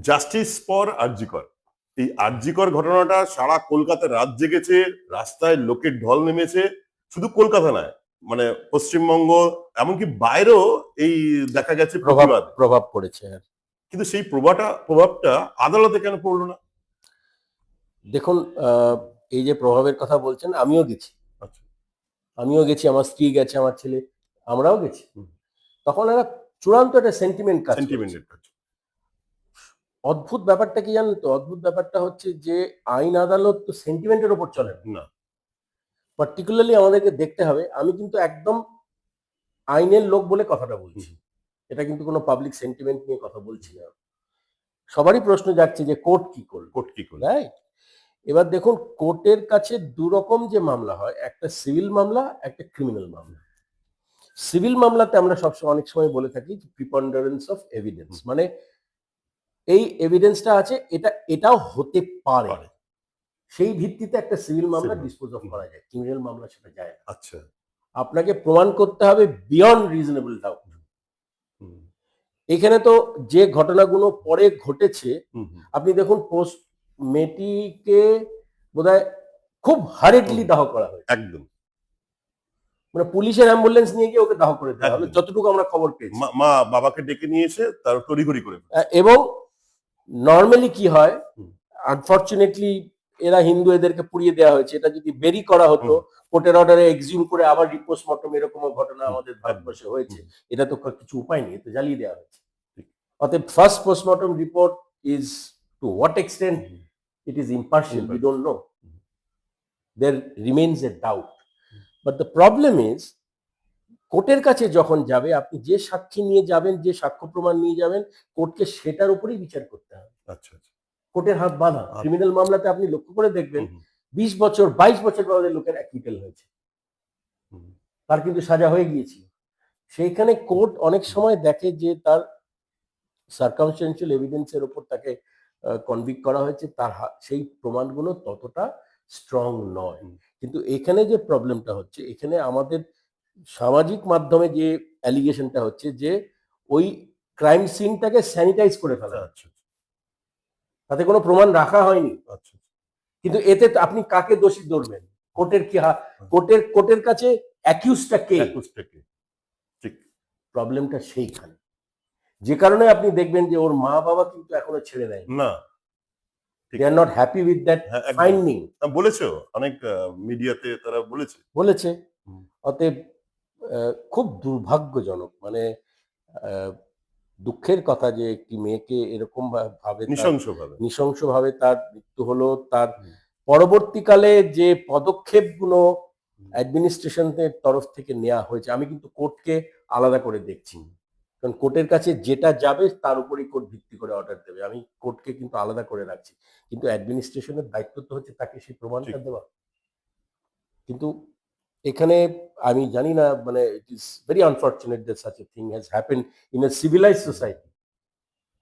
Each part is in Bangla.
Justice for RG Kar. এই আরজিকর ঘটনাটা সারা কলকাতা রাত জেগেছে, রাস্তায় লোকের ঢল নেমেছে। শুধু কলকাতা নয়, মানে পশ্চিমবঙ্গ, এমনকি বাইরেও এই দেখা গেছে প্রতিবাদ। প্রভাব পড়েছে। কিন্তু সেই প্রভাবটা আদালতে কেন পড়লো না? দেখুন, এই যে প্রভাবের কথা বলছেন, আমিও গেছি, আচ্ছা, আমার স্ত্রী গেছে, আমার ছেলে, আমরাও গেছি। তখন একটা চূড়ান্ত একটা সেন্টিমেন্ট কাজ করছে। সেন্টিমেন্টের কাছে অদ্ভুত ব্যাপারটা কি জানেন তো? অদ্ভুত ব্যাপারটা হচ্ছে যে আইন আদালত তো সেন্টিমেন্টের ওপর চলে না। না। পার্টিকুলারলি আমাদেরকে দেখতে হবে। আমি কিন্তু একদম আইনের লোক বলে কথাটা বলছি, এটা কিন্তু কোনো পাবলিক সেন্টিমেন্ট নিয়ে কথা বলছি না। সবারই প্রশ্ন যাচ্ছে যে কোর্ট কি করলো, রাইট? এবার দেখুন, কোর্টের কাছে দুরকম যে মামলা হয়, একটা সিভিল মামলা, একটা ক্রিমিনাল মামলা। সিভিল মামলাতে আমরা সবসময় অনেক সময় বলে থাকি প্রিপন্ডারেন্স অফ এভিডেন্স, মানে এই এভিডেন্সটা আছে, এটাও হতে পারে, সেই ভিত্তিতে একটা সিভিল মামলা ডিসপোজ অফ করা যায়। ক্রিমিনাল মামলা সেটা যায় না। আচ্ছা, আপনাকে প্রমাণ করতে হবে বিয়ন্ড রিজনেবল ডাউট। এখানে তো যে ঘটনাগুলো পরে ঘটেছে, আপনি দেখুন, পোস্ট মেয়েটিকে বোধহয় খুব হারিডলি দাহ করা হয়েছে, একদম। মানে পুলিশের অ্যাম্বুলেন্স নিয়ে গিয়ে ওকে দাহ করে দেওয়া হলো, যতটুকু আমরা খবর পেয়েছি। মা বাবাকে ডেকে নিয়ে এসে তার তড়িঘড়ি করে। এবং নর্মালি কি হয়, আনফরচুনেটলি এরা হিন্দু, এদেরকে পুড়িয়ে দেওয়া হয়েছে। এটা যদি বেরি করা হতো, কোর্টের অর্ডারে এক্সিউম করে আবার রিপোস্টমর্টম, এরকম ঘটনা আমাদের ভারতবর্ষে হয়েছে, এটা তো কিছু উপায় নেই, তো জ্বালিয়ে দেওয়া হয়েছে। অতএব first postmortem report is to what extent it is impartial, we don't know, there remains a doubt, but the problem is কোর্টের কাছে যখন যাবে, আপনি যে সাক্ষী নিয়ে যাবেন, যে সাক্ষ্য প্রমাণ নিয়ে যাবেন, কোর্টকে সেটার উপরেই বিচার করতে হবে। আচ্ছা, কোর্টের হাত বাঁধা। ক্রিমিনাল মামলাতে আপনি লক্ষ্য করে দেখবেন 20 বছর 22 বছর পরে লোকের অ্যাকুইটাল হয়েছে, তার কিন্তু সাজা হয়ে গিয়েছিল। সেইখানে কোর্ট অনেক সময় দেখে যে তার সার্কামস্টেন্সিয়াল এভিডেন্সের উপর তাকে কনভিক্ট করা হয়েছে, তার সেই প্রমাণগুলো ততটা স্ট্রং নয়। কিন্তু এখানে যে প্রবলেমটা হচ্ছে, এখানে আমাদের সামাজিক মাধ্যমে যে অ্যালিগেশনটা হচ্ছে যে ওই ক্রাইম সিনটাকে স্যানিটাইজ করে ফেলা, তাতে কোনো প্রমাণ রাখা হয়নি। কিন্তু এতে আপনি কাকে দোষী ধরবেন? কোর্টের কি কোর্টের কাছে অ্যাকিউজটা কে? ঠিক প্রবলেমটা সেইখানে, যে কারণে আপনি দেখবেন যে ওর মা বাবা কিন্তু এখনো ছেড়ে দেয় না, they are not happy with that finding। বলেছো অনেক মিডিয়াতে, তারা বলেছে। অতএব খুব দুর্ভাগ্যজনক, মানে দুঃখের কথা যে একটি মেয়েকে এরকম ভাবে নৃশংসভাবে তার মৃত্যু হলো। তার পরবর্তীকালে যে পদক্ষেপগুলো অ্যাডমিনিস্ট্রেশনের তরফ থেকে নেওয়া হয়েছে, আমি কিন্তু কোর্টকে আলাদা করে দেখছি, কারণ কোর্টের কাছে যেটা যাবে তার উপরেই কোর্ট ভিত্তি করে অর্ডার দেবে। আমি কোর্টকে কিন্তু আলাদা করে রাখছি, কিন্তু অ্যাডমিনিস্ট্রেশনের দায়িত্ব তো হচ্ছে তাকে সেই প্রমাণটা দেওয়া। কিন্তু এখানে আমি জানি না, মানে it is very unfortunate that such a thing has happened in a civilised society.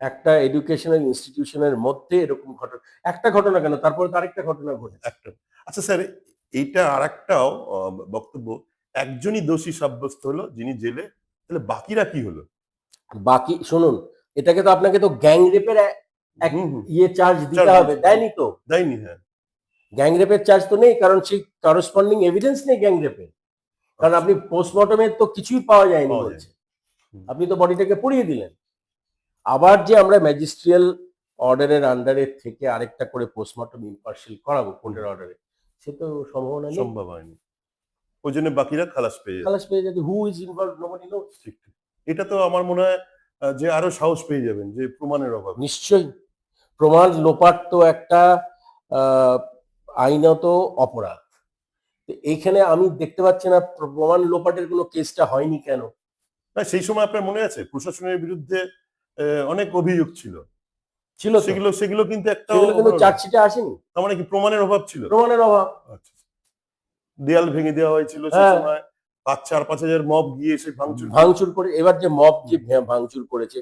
একটা এডুকেশনাল ইনস্টিটিউশনের মধ্যে এরকম ঘটনা, একটা ঘটনা কেন, তারপরে তো আরেকটা ঘটনা ঘটেছে। আচ্ছা স্যার, এইটা আরেকটাও বক্তব্য, একজনই দোষী সাব্যস্ত হলো যিনি জেলে, তাহলে বাকিরা কি হলো? বাকি শুনুন, এটাকে তো আপনাকে তো গ্যাং রেপের চার্জ দিতে হবে, দেয়নি। হ্যাঁ, গ্যাং রেপের চার্জ তো নেই, কারণ সেই করসপন্ডিং এভিডেন্স নেই গ্যাং রেপের, কারণ আপনি পোস্টমর্টমে তো কিছুই পাওয়া যায়নি বলছে, আপনি তো বডিটাকে পুড়িয়ে দিলেন। আবার যে আমরা ম্যাজিস্ট্রিয়াল অর্ডারের আন্ডারে থেকে আরেকটা করে পোস্টমর্টম ইম্পার্শিয়াল করাবো কোর্টের অর্ডারে, সে তো সম্ভাবনা নেই, সম্ভব হয়নি। ওই জন্য বাকিরা খালাস পেয়ে যাবে। Who is involved, nobody knows. এটা তো আমার মনে হয় যে আরো সাহস পেয়ে যাবেন, যে প্রমাণের অভাব। নিশ্চয়ই, প্রমাণ লোপাট তো একটা আইনত অপরাধ। এইখানে আমি দেখতে পাচ্ছি না প্রমাণ লোপাটের কোনো কেসটা হয়নি কেন। সেই সময় আপনার মনে আছে প্রশাসনের বিরুদ্ধে অনেক অভিযোগ ছিল, সেগুলো কিন্তু একটা চার্জশিটে আসেনি। তার মানে কি প্রমাণের অভাব ছিল? প্রমাণের অভাব। দেয়াল ভেঙে দেওয়া হয়েছিল সেই সময়, 5,000 মব গিয়ে এসে ভাঙচুর করে। এবার যে মব যে ভাঙচুর করেছে,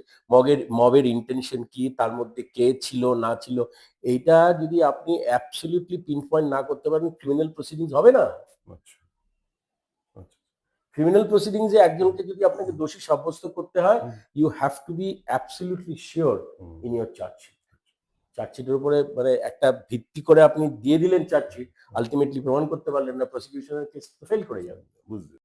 মবের ইন্টেনশন কি, তার মধ্যে কে ছিল না ছিল, এইটা যদি আপনি অ্যাবসলিউটলি পিন পয়েন্ট না করতে পারেন, ক্রিমিনাল প্রসিডিংস হবে না। ক্রিমিনাল প্রসিডিংসে একজনকে যদি আপনাকে দোষী সাব্যস্ত করতে হয়, you have to be absolutely sure in your chargesheet. চার্জশিটের উপরে মানে একটা ভিত্তি করে আপনি দিয়ে দিলেন চার্জশিট, আলটিমেটলি প্রমাণ করতে পারলেন না, প্রসিকিউশনের কেস ফেল করে যাবে। বুঝলি